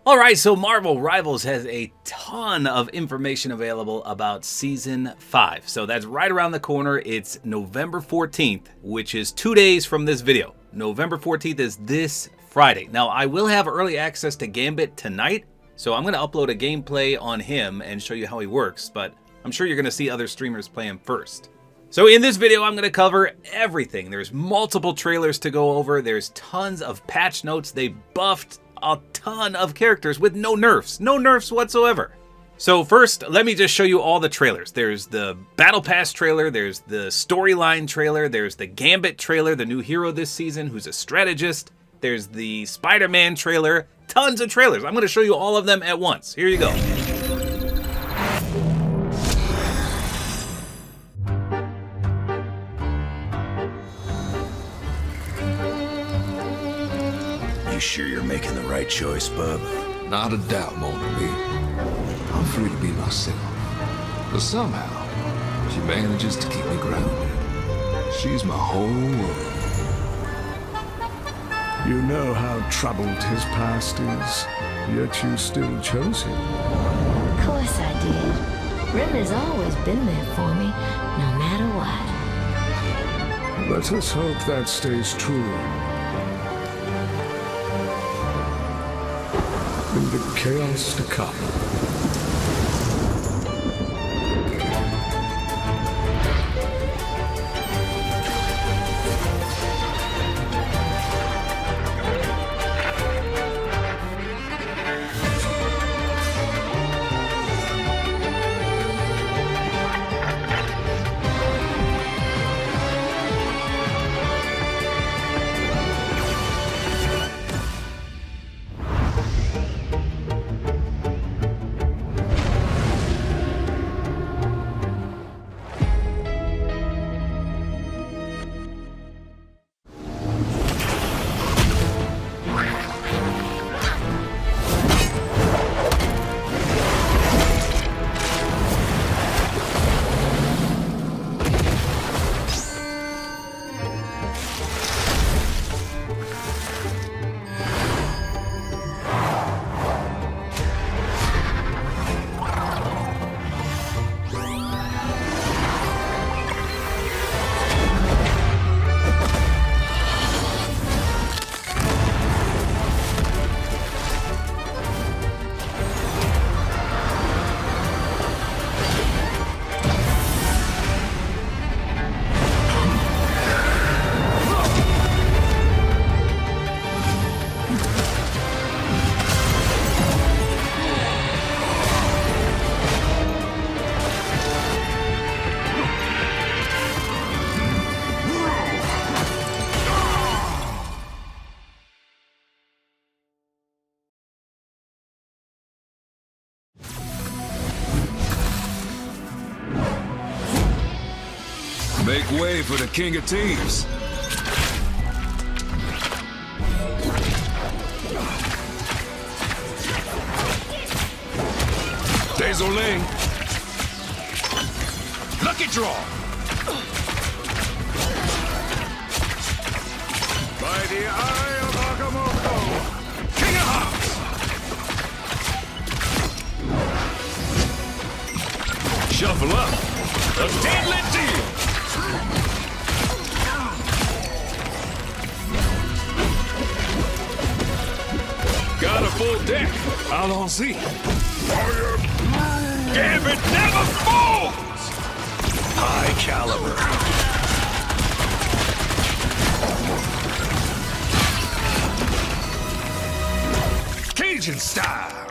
Alright, so Marvel Rivals has a ton of information available about Season 5. So that's right around the corner. It's November 14th, which is 2 days from this video. November 14th is this Friday. Now, I will have early access to Gambit tonight, so I'm going to upload a gameplay on him and show you how he works, but I'm sure you're going to see other streamers play him first. So in this video, I'm going to cover everything. There's multiple trailers to go over. There's tons of patch notes. They buffed a ton of characters with no nerfs whatsoever. So first, let me just show you all the trailers. There's the Battle Pass trailer, there's the storyline trailer, there's the Gambit trailer, the new hero this season who's a strategist, there's the Spider-Man trailer, tons of trailers. I'm going to show you all of them at once. Here you go. You sure you're making the right choice, bub? Not a doubt, mon ami. I'm free to be myself. But somehow, she manages to keep me grounded. She's my whole world. You know how troubled his past is, yet you still chose him. Of course I did. Rim has always been there for me, no matter what. Let us hope that stays true. In the chaos to come. Make way for the King of Thieves. Désolé. Lucky draw. By the eye of Agamotto. King of Hearts. Shuffle up. A deadly deal. Got a full deck. Allons-y. Gambit never falls! High caliber. Cajun style.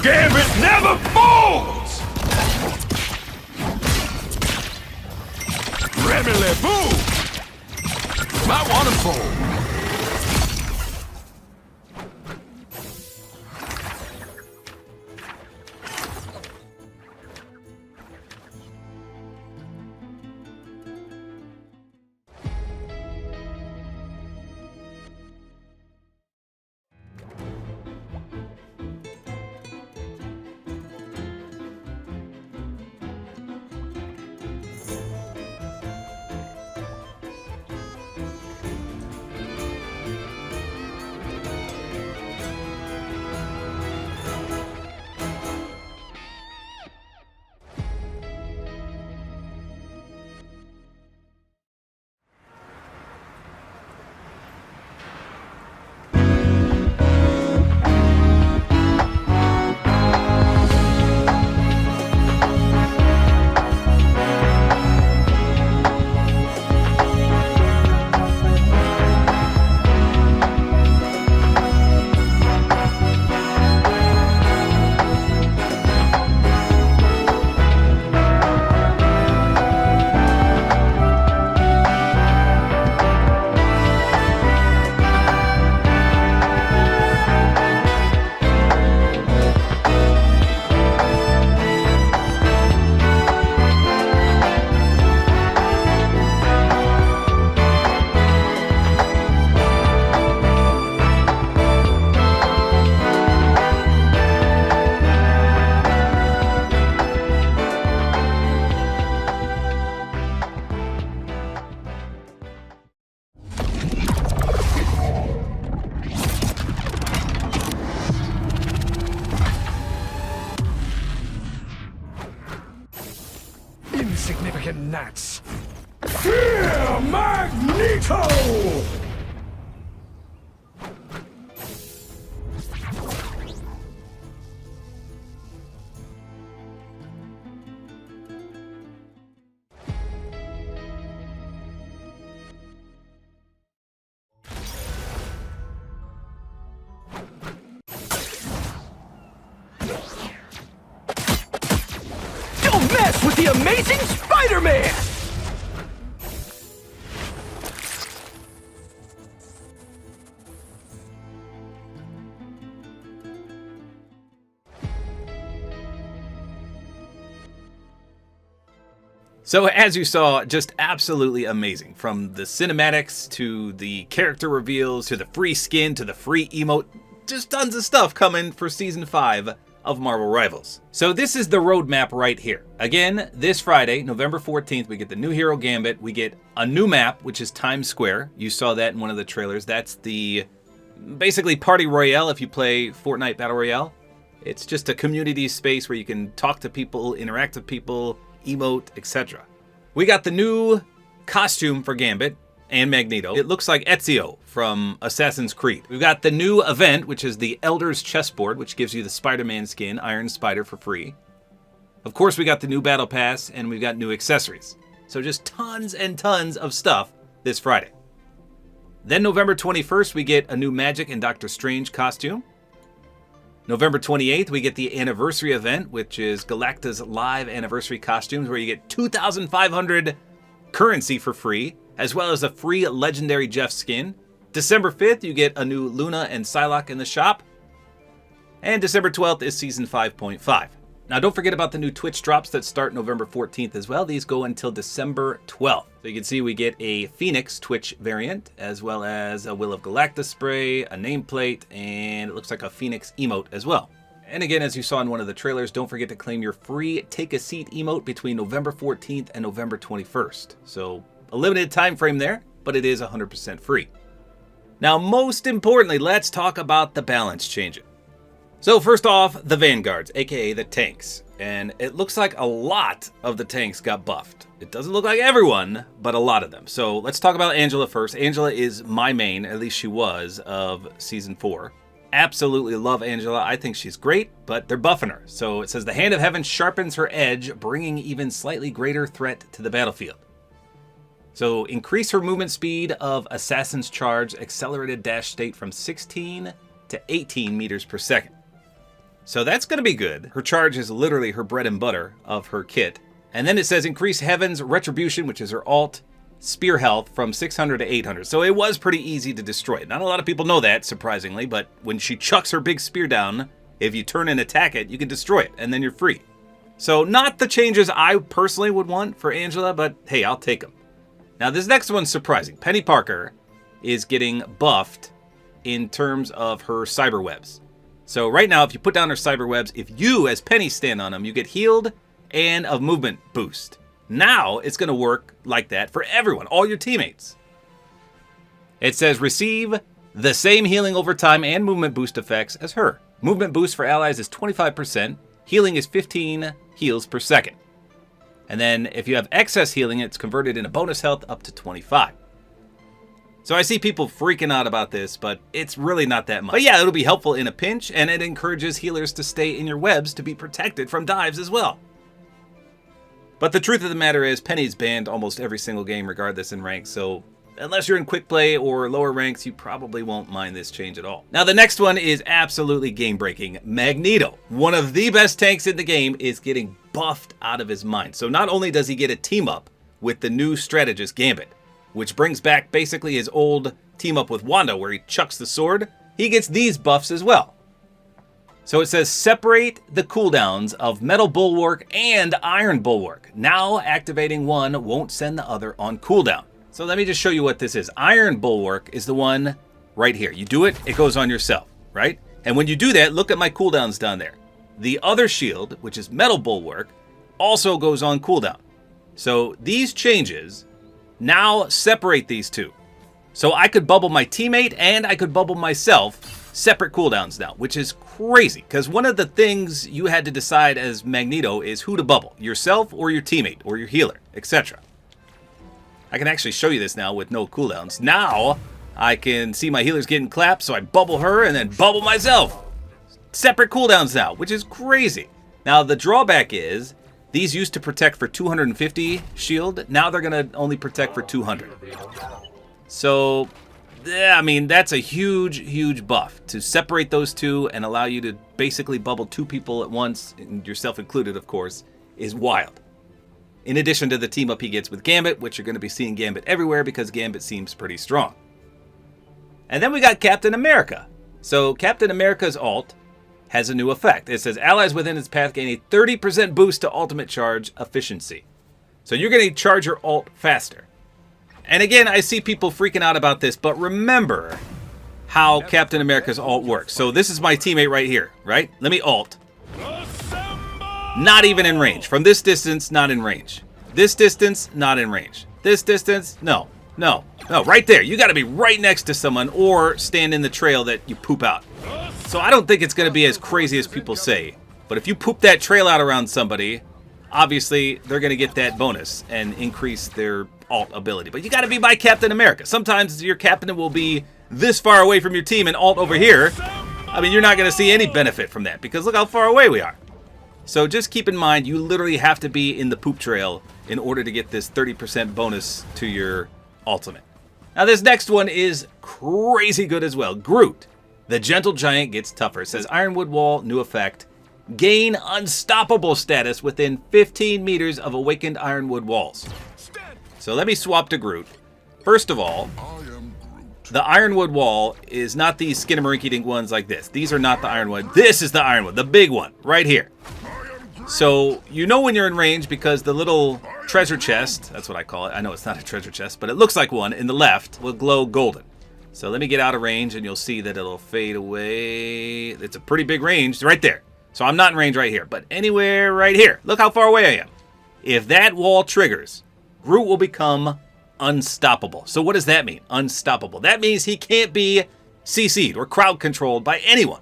Gambit never falls! Remily boom! Might want to fold. insignificant gnats. Fear Magneto! Don't mess with the amazing Spider-Man! So as you saw, just absolutely amazing. From the cinematics to the character reveals to the free skin to the free emote. Just tons of stuff coming for Season 5 of Marvel Rivals. So this is the roadmap right here. Again, this Friday, November 14th, we get the new hero Gambit. We get a new map, which is Times Square. You saw that in one of the trailers. That's the basically Party Royale if you play Fortnite Battle Royale. It's just a community space where you can talk to people, interact with people, emote, etc. We got the new costume for Gambit and Magneto. It looks like Ezio from Assassin's Creed. We've got the new event, which is the Elder's Chessboard, which gives you the Spider-Man skin, Iron Spider, for free. Of course, we got the new Battle Pass, and we've got new accessories. So just tons and tons of stuff this Friday. Then November 21st, we get a new Magic and Doctor Strange costume. November 28th, we get the anniversary event, which is Galacta's live anniversary costumes, where you get 2,500 currency for free, as well as a free legendary Jeff skin. December 5th, you get a new Luna and Psylocke in the shop. And December 12th is Season 5.5. Now, don't forget about the new Twitch drops that start November 14th as well. These go until December 12th. So you can see we get a Phoenix Twitch variant, as well as a Will of Galacta spray, a nameplate, and it looks like a Phoenix emote as well. And again, as you saw in one of the trailers, don't forget to claim your free Take a Seat emote between November 14th and November 21st. So a limited time frame there, but it is 100% free. Now, most importantly, let's talk about the balance changes. So first off, the Vanguards, aka the tanks. And it looks like a lot of the tanks got buffed. It doesn't look like everyone, but a lot of them. So let's talk about Angela first. Angela is my main, at least she was, of Season 4. Absolutely love Angela. I think she's great, but they're buffing her. So it says the Hand of Heaven sharpens her edge, bringing even slightly greater threat to the battlefield. So increase her movement speed of Assassin's Charge accelerated dash state from 16 to 18 meters per second. So that's going to be good. Her charge is literally her bread and butter of her kit. And then it says increase Heaven's Retribution, which is her alt, spear health from 600 to 800. So it was pretty easy to destroy. Not a lot of people know that, surprisingly, but when she chucks her big spear down, if you turn and attack it, you can destroy it, and then you're free. So not the changes I personally would want for Angela, but hey, I'll take them. Now this next one's surprising. Penny Parker is getting buffed in terms of her cyber webs. So right now, if you put down her cyber webs, if you as Penny stand on them, you get healed and a movement boost. Now it's going to work like that for everyone, all your teammates. It says receive the same healing over time and movement boost effects as her. Movement boost for allies is 25%. Healing is 15 heals per second. And then if you have excess healing, it's converted into bonus health up to 25. So I see people freaking out about this, but it's really not that much. But yeah, it'll be helpful in a pinch, and it encourages healers to stay in your webs to be protected from dives as well. But the truth of the matter is, Penny's banned almost every single game regardless in rank, so unless you're in quick play or lower ranks, you probably won't mind this change at all. Now the next one is absolutely game-breaking. Magneto, one of the best tanks in the game, is getting buffed out of his mind. So not only does he get a team-up with the new Strategist Gambit, which brings back basically his old team-up with Wanda where he chucks the sword, he gets these buffs as well. So it says separate the cooldowns of Metal Bulwark and Iron Bulwark. Now activating one won't send the other on cooldown. So let me just show you what this is. Iron Bulwark is the one right here. You do it, it goes on yourself, right? And when you do that, look at my cooldowns down there. The other shield, which is Metal Bulwark, also goes on cooldown. So these changes now separate these two. So I could bubble my teammate and I could bubble myself separate cooldowns now, which is crazy, because one of the things you had to decide as Magneto is who to bubble, yourself or your teammate or your healer, etc. I can actually show you this now with no cooldowns. Now I can see my healers getting clapped, so I bubble her and then bubble myself. Separate cooldowns now, which is crazy. Now the drawback is these used to protect for 250 shield. Now they're going to only protect for 200. So, yeah, I mean, that's a huge, huge buff to separate those two and allow you to basically bubble two people at once, and yourself included, of course, is wild. In addition to the team up he gets with Gambit, which you're going to be seeing Gambit everywhere because Gambit seems pretty strong. And then we got Captain America. So Captain America's ult has a new effect. It says allies within its path gain a 30% boost to ultimate charge efficiency. So you're going to charge your ult faster. And again, I see people freaking out about this, but remember how Captain America's ult works. So this is my teammate right here, right? Let me ult. Not even in range. From this distance, not in range. This distance, not in range. This distance, no, no, no. Right there. You got to be right next to someone or stand in the trail that you poop out. So I don't think it's going to be as crazy as people say. But if you poop that trail out around somebody, obviously they're going to get that bonus and increase their ult ability. But you got to be by Captain America. Sometimes your captain will be this far away from your team and ult over here. I mean, you're not going to see any benefit from that because look how far away we are. So just keep in mind, you literally have to be in the poop trail in order to get this 30% bonus to your ultimate. Now this next one is crazy good as well. Groot, the gentle giant, gets tougher. It says Ironwood Wall, new effect. Gain unstoppable status within 15 meters of awakened Ironwood walls. So let me swap to Groot. First of all, the Ironwood Wall is not these skinnamarink-dink ones like this. These are not the Ironwood. This is the Ironwood, the big one, right here. So you know when you're in range because the little treasure chest, that's what I call it. I know it's not a treasure chest, but it looks like one in the left will glow golden. So let me get out of range and you'll see that it'll fade away. It's a pretty big range right there. So I'm not in range right here, but anywhere right here. Look how far away I am. If that wall triggers, Groot will become unstoppable. So what does that mean? Unstoppable. That means he can't be CC'd or crowd controlled by anyone.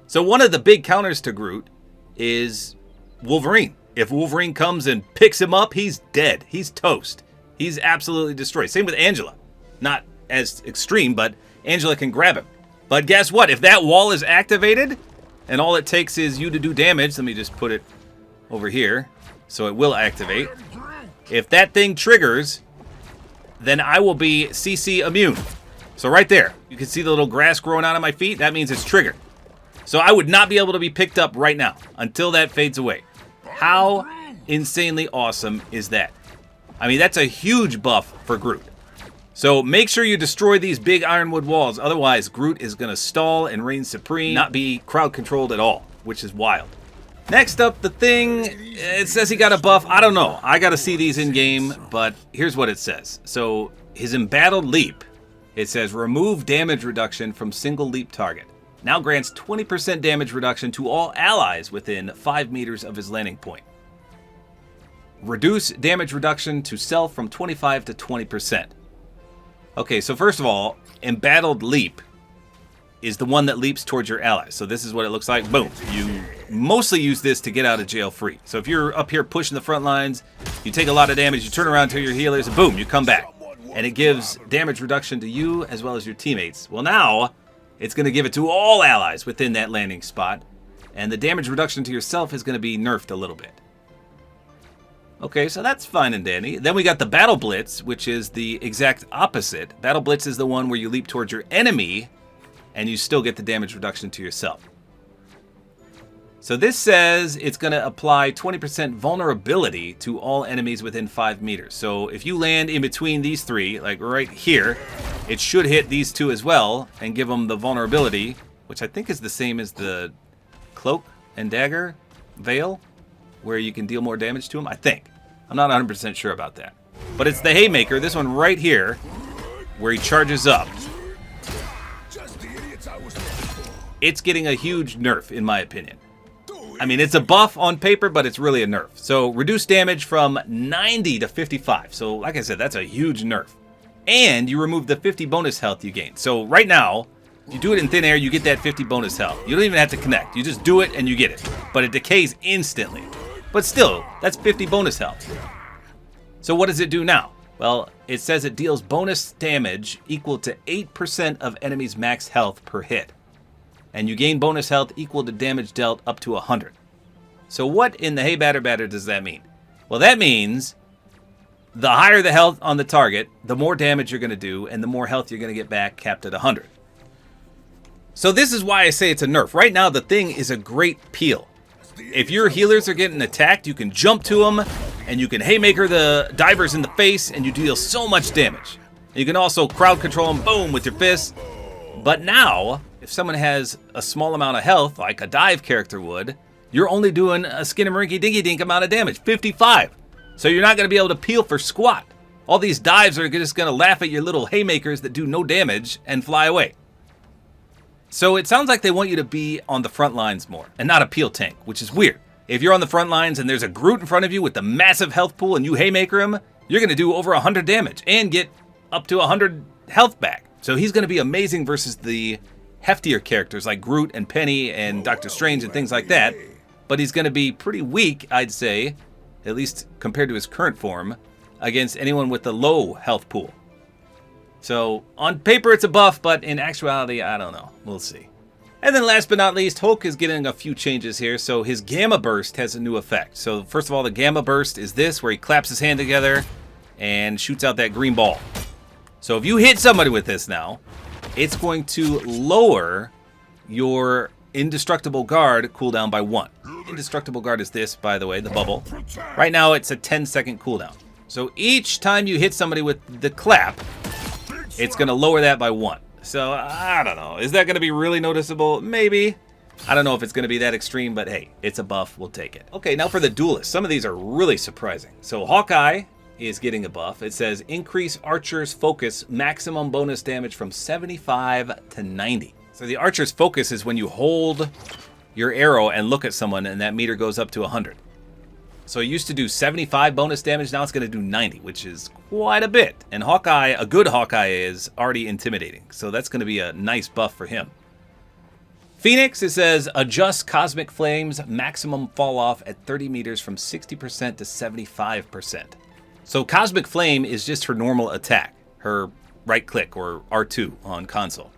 So one of the big counters to Groot is Wolverine. If Wolverine comes and picks him up, he's dead. He's toast. He's absolutely destroyed. Same with Angela. Not as extreme, but Angela can grab him. But guess what? If that wall is activated and all it takes is you to do damage, let me just put it over here so it will activate. If that thing triggers, then I will be CC immune. So right there, you can see the little grass growing out of my feet. That means it's triggered. So I would not be able to be picked up right now until that fades away. How insanely awesome is that? I mean, that's a huge buff for Groot. So make sure you destroy these big Ironwood walls. Otherwise, Groot is going to stall and reign supreme, not be crowd controlled at all, which is wild. Next up, the thing, it says he got a buff. I don't know. I got to see these in game, but here's what it says. So his embattled leap, it says remove damage reduction from single leap target. Now grants 20% damage reduction to all allies within 5 meters of his landing point. Reduce damage reduction to self from 25 to 20%. Okay, so first of all, embattled leap is the one that leaps towards your allies. So this is what it looks like. Boom. You mostly use this to get out of jail free. So if you're up here pushing the front lines, you take a lot of damage, you turn around to your healers, and boom, you come back. And it gives damage reduction to you as well as your teammates. Well, now it's going to give it to all allies within that landing spot. And the damage reduction to yourself is going to be nerfed a little bit. Okay, so that's fine and dandy. Then we got the Battle Blitz, which is the exact opposite. Battle Blitz is the one where you leap towards your enemy and you still get the damage reduction to yourself. So this says it's going to apply 20% vulnerability to all enemies within 5 meters. So if you land in between these three, like right here, it should hit these two as well and give them the vulnerability, which I think is the same as the Cloak and Dagger Veil, where you can deal more damage to them, I think. I'm not 100% sure about that. But it's the Haymaker, this one right here, where he charges up. It's getting a huge nerf, in my opinion. I mean, it's a buff on paper, but it's really a nerf. So, reduce damage from 90 to 55. So, like I said, that's a huge nerf. And you remove the 50 bonus health you gain. So, right now, You do it in thin air, you get that 50 bonus health. You don't even have to connect. You just do it and you get it. But it decays instantly. But still, that's 50 bonus health. So what does it do now? Well, it says it deals bonus damage equal to 8% of enemies' max health per hit. And you gain bonus health equal to damage dealt up to 100. So what in the hey batter batter does that mean? Well, that means the higher the health on the target, the more damage you're going to do, and the more health you're going to get back, capped at 100. So this is why I say it's a nerf. Right now, the thing is a great peel. If your healers are getting attacked, you can jump to them, and you can haymaker the divers in the face, and you deal so much damage. You can also crowd control them, boom, with your fists. But now, if someone has a small amount of health, like a dive character would, you're only doing a skinnamarink-dinky-dink amount of damage, 55. So you're not going to be able to peel for squat. All these dives are just going to laugh at your little haymakers that do no damage and fly away. So it sounds like they want you to be on the front lines more and not a peel tank, which is weird. If you're on the front lines and there's a Groot in front of you with the massive health pool and you haymaker him, you're going to do over 100 damage and get up to 100 health back. So he's going to be amazing versus the heftier characters like Groot and Penny and Doctor Strange and things like that. But he's going to be pretty weak, I'd say, at least compared to his current form, against anyone with a low health pool. So on paper it's a buff, but in actuality, I don't know. We'll see. And then last but not least, Hulk is getting a few changes here. So his Gamma Burst has a new effect. So first of all, the Gamma Burst is this, where he claps his hand together and shoots out that green ball. So if you hit somebody with this now, it's going to lower your Indestructible Guard cooldown by 1. Indestructible Guard is this, by the way, the bubble. Right now it's a 10-second cooldown. So each time you hit somebody with the clap, it's going to lower that by 1. So I don't know. Is that going to be really noticeable? Maybe. I don't know if it's going to be that extreme, but hey, it's a buff. We'll take it. Okay, now for the Duelist. Some of these are really surprising. So Hawkeye is getting a buff. It says increase Archer's focus maximum bonus damage from 75 to 90. So the Archer's focus is when you hold your arrow and look at someone and that meter goes up to 100. So it used to do 75 bonus damage, now it's going to do 90, which is quite a bit. And Hawkeye, a good Hawkeye, is already intimidating. So that's going to be a nice buff for him. Phoenix, it says adjust Cosmic Flame's maximum fall off at 30 meters from 60% to 75%. So Cosmic Flame is just her normal attack, her right click or R2 on console.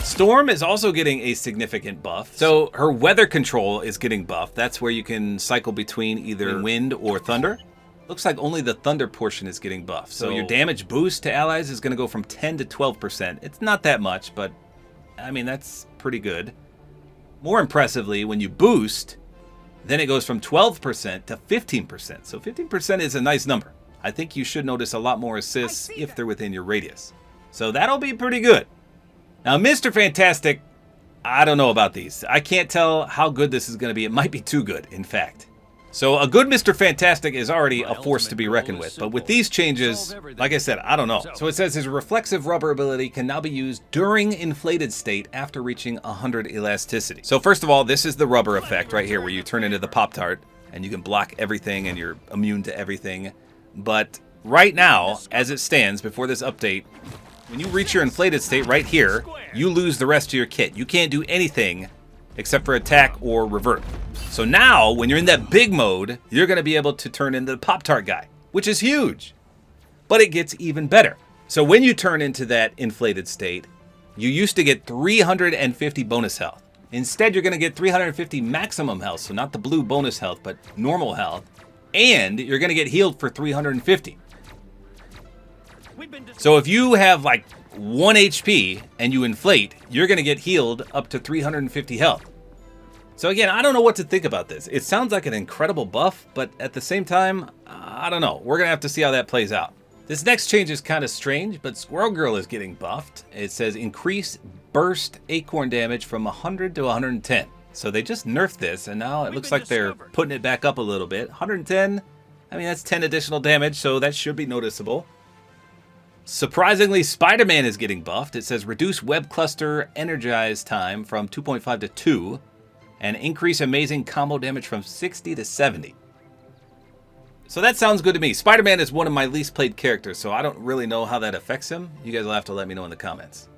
Storm is also getting a significant buff. So her weather control is getting buffed. That's where you can cycle between either wind or thunder. Looks like only the thunder portion is getting buffed. So your damage boost to allies is going to go from 10 to 12%. It's not that much, but I mean, that's pretty good. More impressively, when you boost, then it goes from 12% to 15%. So 15% is a nice number. I think you should notice a lot more assists if they're within your radius. So that'll be pretty good. Now, Mr. Fantastic, I don't know about these. I can't tell how good this is going to be. It might be too good, in fact. So a good Mr. Fantastic is already a force to be reckoned with. But with these changes, like I said, I don't know. So it says his reflexive rubber ability can now be used during inflated state after reaching 100 elasticity. So first of all, this is the rubber effect right here where you turn into the Pop-Tart and you can block everything and you're immune to everything. But right now, as it stands before this update, when you reach your inflated state right here, you lose the rest of your kit. You can't do anything except for attack or revert. So now, when you're in that big mode, you're going to be able to turn into the Pop-Tart guy, which is huge. But it gets even better. So when you turn into that inflated state, you used to get 350 bonus health. Instead, you're going to get 350 maximum health, so not the blue bonus health, but normal health. And you're going to get healed for 350. So if you have like 1 HP and you inflate, you're going to get healed up to 350 health. So again, I don't know what to think about this. It sounds like an incredible buff, but at the same time, I don't know. We're going to have to see how that plays out. This next change is kind of strange, but Squirrel Girl is getting buffed. It says increase burst acorn damage from 100 to 110. So they just nerfed this, and now it looks like they're putting it back up a little bit. 110, I mean, that's 10 additional damage, so that should be noticeable. Surprisingly, Spider-Man is getting buffed. It says reduce web cluster energize time from 2.5 to 2 and increase amazing combo damage from 60 to 70. So that sounds good to me. Spider-Man is one of my least played characters, so I don't really know how that affects him. You guys will have to let me know in the comments.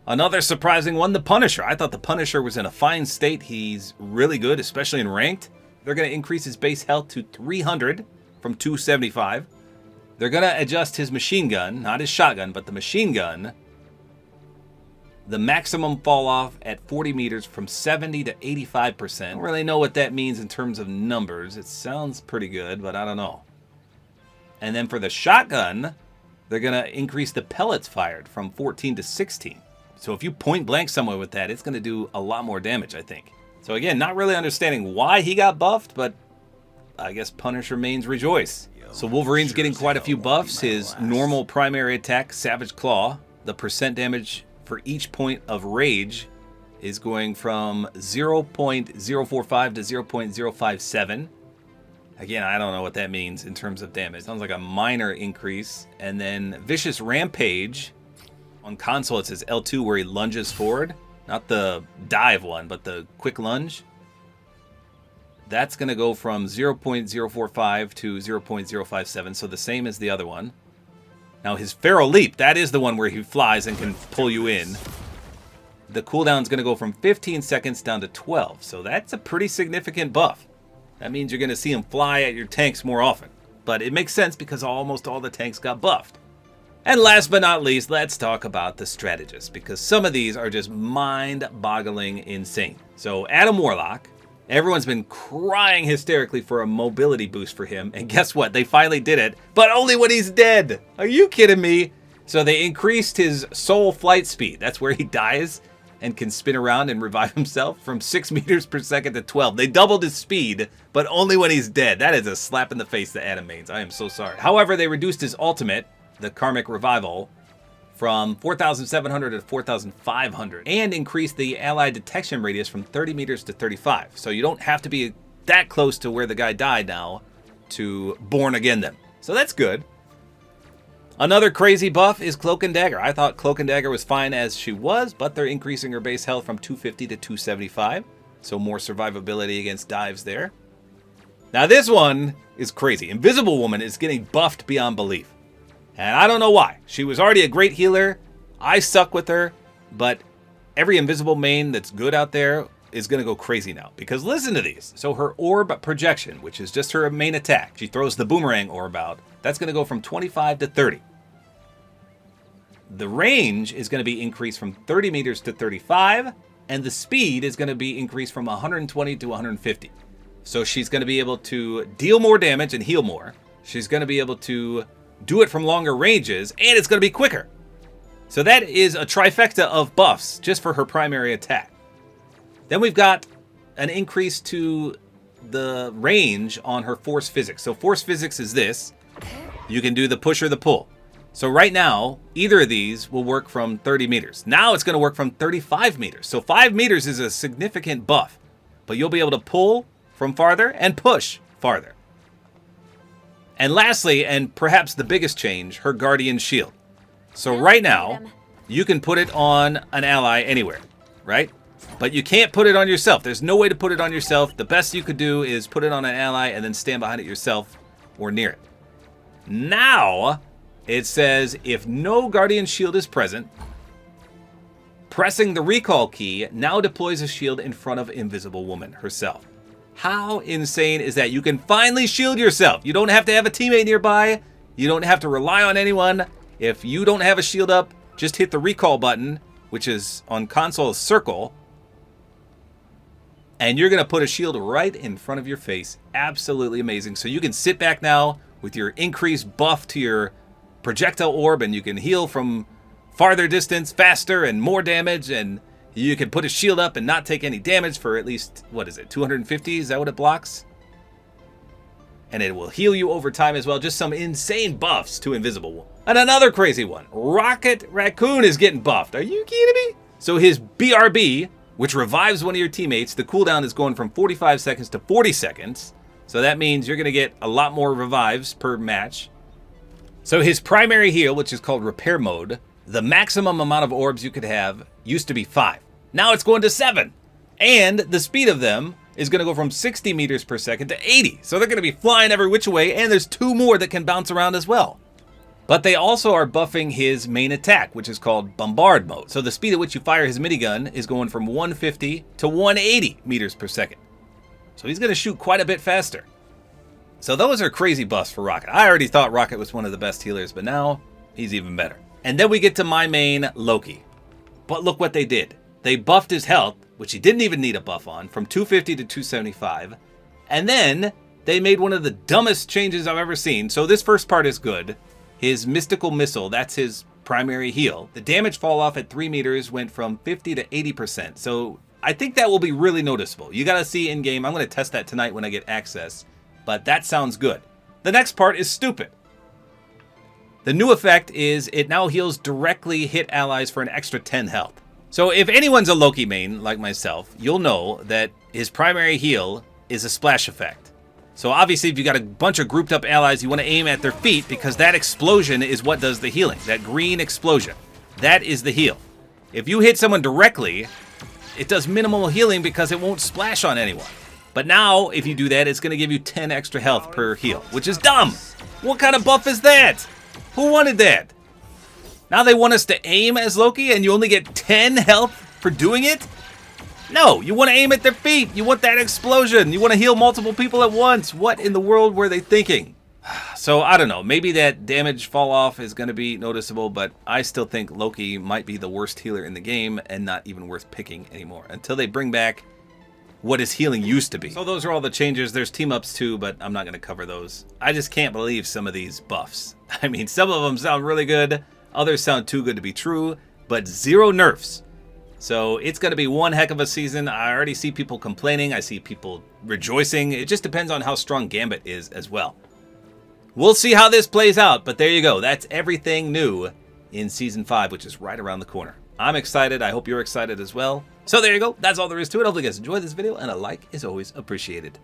Another surprising one, the Punisher. I thought the Punisher was in a fine state. He's really good, especially in ranked. They're going to increase his base health to 300 from 275. They're going to adjust his machine gun, not his shotgun, but the machine gun. The maximum fall off at 40 meters from 70 to 85%. I don't really know what that means in terms of numbers. It sounds pretty good, but I don't know. And then for the shotgun, they're going to increase the pellets fired from 14 to 16. So if you point blank someone with that, it's going to do a lot more damage, I think. So again, not really understanding why he got buffed, but I guess Punisher mains rejoice. So Wolverine's getting quite a few buffs. His normal primary attack, Savage Claw, the percent damage for each point of rage is going from 0.045 to 0.057. Again, I don't know what that means in terms of damage. Sounds like a minor increase. And then Vicious Rampage, on console it says L2 where he lunges forward. Not the dive one, but the quick lunge. That's going to go from 0.045 to 0.057, so the same as the other one. Now his Feral Leap, that is the one where he flies and can pull you in. The cooldown is going to go from 15 seconds down to 12, so that's a pretty significant buff. That means you're going to see him fly at your tanks more often. But it makes sense because almost all the tanks got buffed. And last but not least, let's talk about the Strategist, because some of these are just mind-boggling insane. So Adam Warlock, everyone's been crying hysterically for a mobility boost for him, and guess what? They finally did it, but only when he's dead. Are you kidding me? So they increased his soul flight speed. That's where he dies and can spin around and revive himself from 6 meters per second to 12. They doubled his speed, but only when he's dead. That is a slap in the face to Adam mains. I am so sorry. However, they reduced his ultimate, the Karmic Revival, from 4,700 to 4,500, and increased the ally detection radius from 30 meters to 35. So you don't have to be that close to where the guy died now to born again them. So that's good. Another crazy buff is Cloak and Dagger. I thought Cloak and Dagger was fine as she was, but they're increasing her base health from 250 to 275. So more survivability against dives there. Now this one is crazy. Invisible Woman is getting buffed beyond belief. And I don't know why. She was already a great healer. I suck with her. But every invisible main that's good out there is going to go crazy now. Because listen to these. So her orb projection, which is just her main attack. She throws the boomerang orb out. That's going to go from 25 to 30. The range is going to be increased from 30 meters to 35. And the speed is going to be increased from 120 to 150. So she's going to be able to deal more damage and heal more. She's going to be able to do it from longer ranges, and it's going to be quicker. So that is a trifecta of buffs just for her primary attack. Then we've got an increase to the range on her force physics. So force physics is this. You can do the push or the pull. So right now, either of these will work from 30 meters. Now it's going to work from 35 meters. So 5 meters is a significant buff. But you'll be able to pull from farther and push farther. And lastly, and perhaps the biggest change, her Guardian Shield. So right now, you can put it on an ally anywhere, right? But you can't put it on yourself. There's no way to put it on yourself. The best you could do is put it on an ally and then stand behind it yourself or near it. Now, it says if no Guardian Shield is present, pressing the recall key now deploys a shield in front of Invisible Woman herself. How insane is that? You can finally shield yourself. You don't have to have a teammate nearby. You don't have to rely on anyone. If you don't have a shield up, just hit the recall button, which is on console circle, and you're going to put a shield right in front of your face. Absolutely amazing. So you can sit back now with your increased buff to your projectile orb, and you can heal from farther distance, faster, and more damage, and you can put a shield up and not take any damage for at least, what is it, 250? Is that what it blocks? And it will heal you over time as well. Just some insane buffs to Invisible Woman. And another crazy one. Rocket Raccoon is getting buffed. Are you kidding me? So his BRB, which revives one of your teammates, the cooldown is going from 45 seconds to 40 seconds. So that means you're going to get a lot more revives per match. So his primary heal, which is called Repair Mode, the maximum amount of orbs you could have used to be 5. Now it's going to 7. And the speed of them is going to go from 60 meters per second to 80. So they're going to be flying every which way, and there's 2 more that can bounce around as well. But they also are buffing his main attack, which is called Bombard Mode. So the speed at which you fire his minigun is going from 150 to 180 meters per second. So he's going to shoot quite a bit faster. So those are crazy buffs for Rocket. I already thought Rocket was one of the best healers, but now he's even better. And then we get to my main, Loki. But look what they did. They buffed his health, which he didn't even need a buff on, from 250 to 275. And then they made one of the dumbest changes I've ever seen. So this first part is good. His mystical missile, that's his primary heal. The damage fall off at 3 meters went from 50 to 80%. So I think that will be really noticeable. You gotta see in game. I'm gonna test that tonight when I get access. But that sounds good. The next part is stupid. The new effect is it now heals directly hit allies for an extra 10 health. So if anyone's a Loki main like myself, you'll know that his primary heal is a splash effect. So obviously if you got a bunch of grouped up allies, you want to aim at their feet because that explosion is what does the healing. That green explosion. That is the heal. If you hit someone directly, it does minimal healing because it won't splash on anyone. But now, if you do that, it's going to give you 10 extra health per heal, which is dumb. What kind of buff is that? Who wanted that? Now they want us to aim as Loki and you only get 10 health for doing it? No, you want to aim at their feet. You want that explosion. You want to heal multiple people at once. What in the world were they thinking? So, I don't know. Maybe that damage fall off is going to be noticeable, but I still think Loki might be the worst healer in the game and not even worth picking anymore until they bring back what his healing used to be. So those are all the changes. There's team-ups too, but I'm not going to cover those. I just can't believe some of these buffs. I mean, some of them sound really good. Others sound too good to be true, but 0 nerfs. So it's going to be one heck of a season. I already see people complaining. I see people rejoicing. It just depends on how strong Gambit is as well. We'll see how this plays out, but there you go. That's everything new in Season 5, which is right around the corner. I'm excited. I hope you're excited as well. So there you go. That's all there is to it. Hopefully you guys enjoyed this video, and a like is always appreciated.